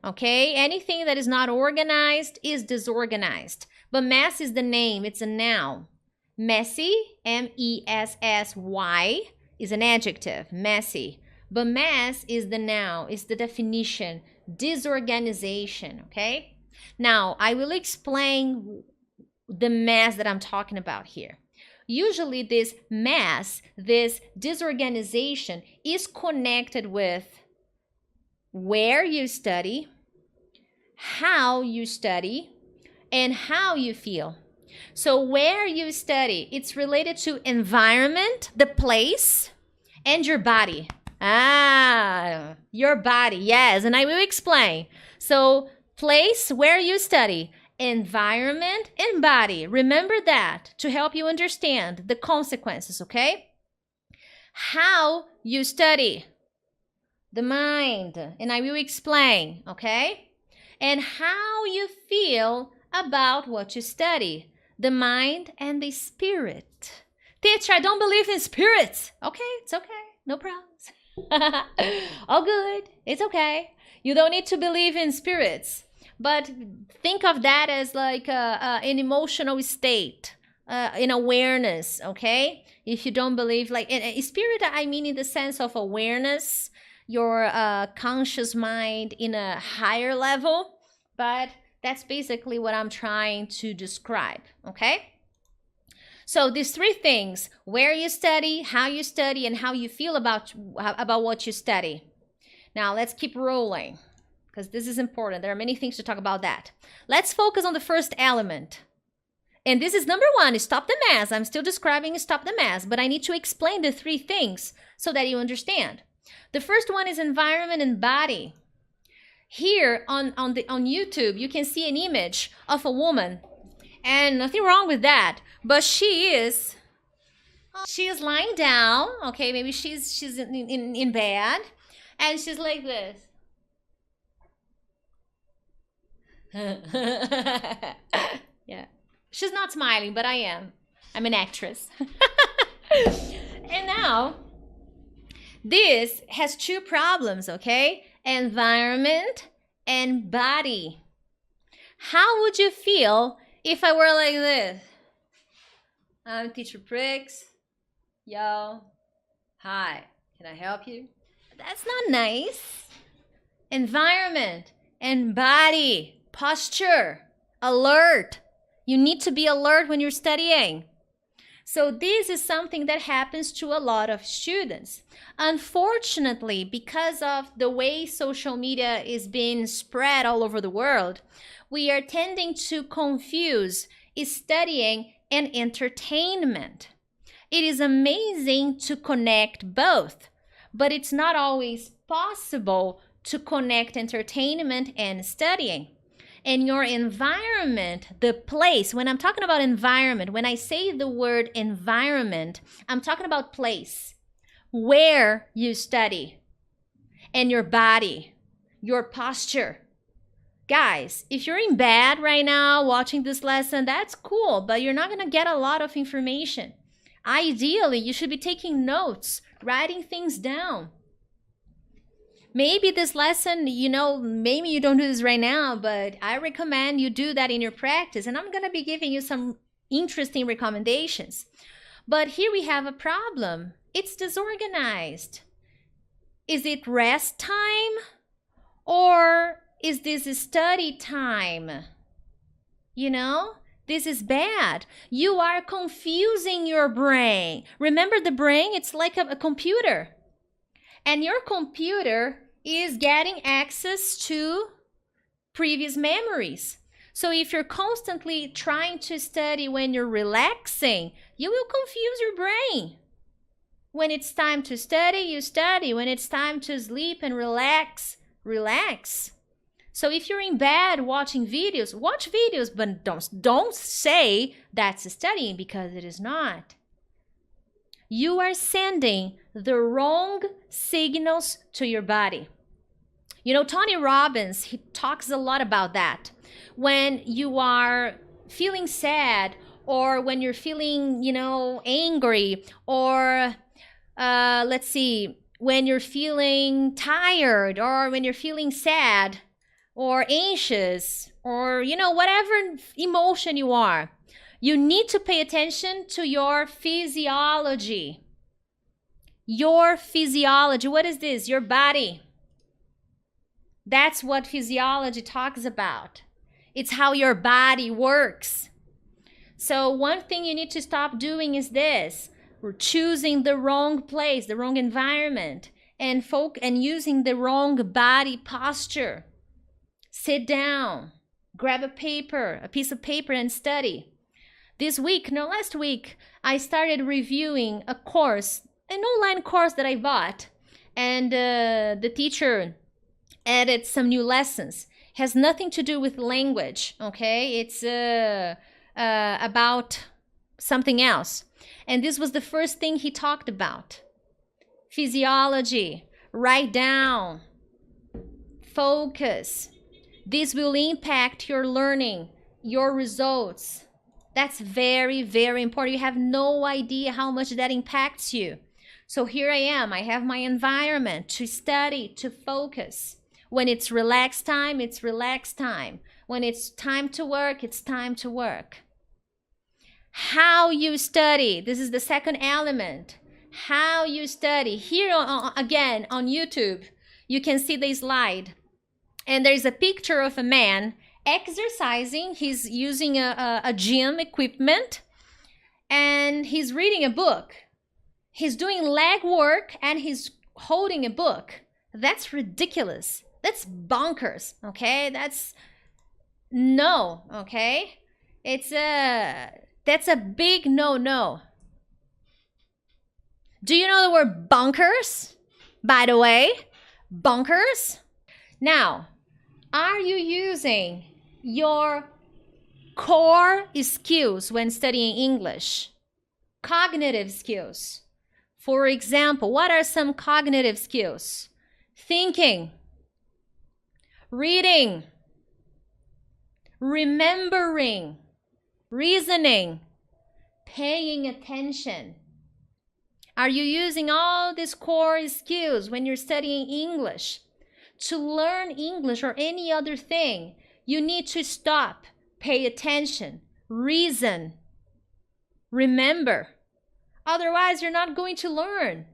okay? Anything that is not organized is disorganized. But mess is the name, it's a noun. Messy, M-E-S-S-Y, is an adjective, messy. But mess is the noun, is the definition, disorganization, okay? Now, I will explain the mess that I'm talking about here. Usually this mess, this disorganization is connected with where you study, how you study, and how you feel. So where you study, it's related to environment, the place, and your body. Your body, yes, and I will explain. So place where you study, environment, and body. Remember that to help you understand the consequences, okay? How you study, the mind, and I will explain, okay? And how you feel about what you study, the mind and the spirit. Teacher, I don't believe in spirits. Okay, it's okay, no problems. All good, it's okay. You don't need to believe in spirits. But think of that as like an emotional state, an awareness, okay? If you don't believe, like, in spirit, I mean in the sense of awareness, your conscious mind in a higher level, but that's basically what I'm trying to describe, okay? So these three things, where you study, and how you feel about what you study. Now let's keep rolling, because this is important. There are many things to talk about that. Let's focus on the first element. And this is number one, stop the mess. I'm still describing stop the mess, but I need to explain the three things so that you understand. The first one is environment and body. Here on YouTube, you can see an image of a woman, and nothing wrong with that, but she is lying down, okay, maybe she's in bed, and she's like this. Yeah, she's not smiling, but I am. I'm an actress. And now this has two problems, okay? Environment and body. How would you feel if I were like this? I'm Teacher Prix. Yo. Hi. Can I help you? That's not nice. Environment and body. Posture. Alert. You need to be alert when you're studying. So this is something that happens to a lot of students. Unfortunately, because of the way social media is being spread all over the world, we are tending to confuse studying and entertainment. It is amazing to connect both, but it's not always possible to connect entertainment and studying. And your environment, the place, when I'm talking about environment, when I say the word environment, I'm talking about place, where you study, and your body, your posture. Guys, if you're in bed right now watching this lesson, that's cool, but you're not going to get a lot of information. Ideally, you should be taking notes, writing things down. Maybe this lesson, maybe you don't do this right now, but I recommend you do that in your practice. And I'm going to be giving you some interesting recommendations. But here we have a problem. It's disorganized. Is it rest time? Or is this study time? This is bad. You are confusing your brain. Remember the brain? It's like a computer. And your computer is getting access to previous memories. So if you're constantly trying to study when you're relaxing, you will confuse your brain. When it's time to study, you study. When it's time to sleep and relax, relax. So if you're in bed watching videos, watch videos, but don't say that's studying, because it is not. You are sending the wrong signals to your body. Tony Robbins, he talks a lot about that. When you are feeling sad, or when you're feeling, angry, or when you're feeling tired, or when you're feeling sad, or anxious, or, whatever emotion you are, you need to pay attention to your physiology. Your physiology. What is this? Your body. That's what physiology talks about. It's how your body works. So one thing you need to stop doing is this. We're choosing the wrong place, the wrong environment, and using the wrong body posture. Sit down, grab a piece of paper, and study. Last week, I started reviewing an online course that I bought, and the teacher added some new lessons. Has nothing to do with language, okay? It's about something else. And this was the first thing he talked about. Physiology. Write down. Focus. This will impact your learning, your results. That's very, very important. You have no idea how much that impacts you. So here I am. I have my environment to study, to focus. When it's relaxed time, it's relaxed time. When it's time to work, it's time to work. How you study. This is the second element. How you study. Here again on YouTube, you can see the slide. And there's a picture of a man exercising. He's using a gym equipment. And he's reading a book. He's doing leg work and he's holding a book. That's ridiculous. That's bonkers, okay? That's no, okay? That's a big no. Do you know the word bonkers? By the way, bonkers. Now, are you using your core skills when studying English? Cognitive skills. For example, what are some cognitive skills? Thinking, reading, remembering, reasoning, paying attention. Are you using all these core skills when you're studying English? To learn English or any other thing, you need to stop, pay attention, reason, remember. Otherwise, you're not going to learn.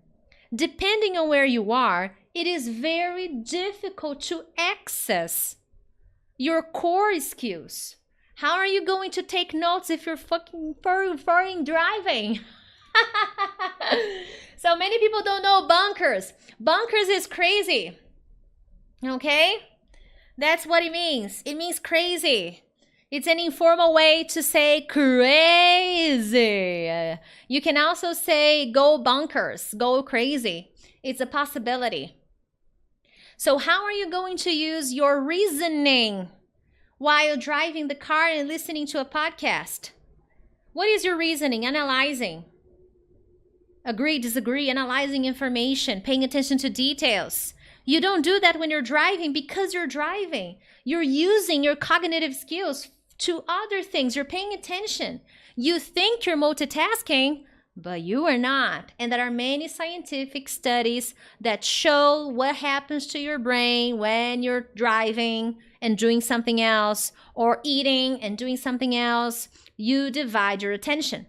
Depending on where you are, it is very difficult to access your core skills. How are you going to take notes if you're fucking driving? So many people don't know bunkers. Bunkers is crazy. Okay? That's what it means. It means crazy. It's an informal way to say crazy. You can also say go bonkers, go crazy. It's a possibility. So how are you going to use your reasoning while driving the car and listening to a podcast? What is your reasoning? Analyzing. Agree, disagree, analyzing information, paying attention to details. You don't do that when you're driving because you're driving. You're using your cognitive skills to other things. You're paying attention. You think you're multitasking, but you are not. And there are many scientific studies that show what happens to your brain when you're driving and doing something else, or eating and doing something else. You divide your attention.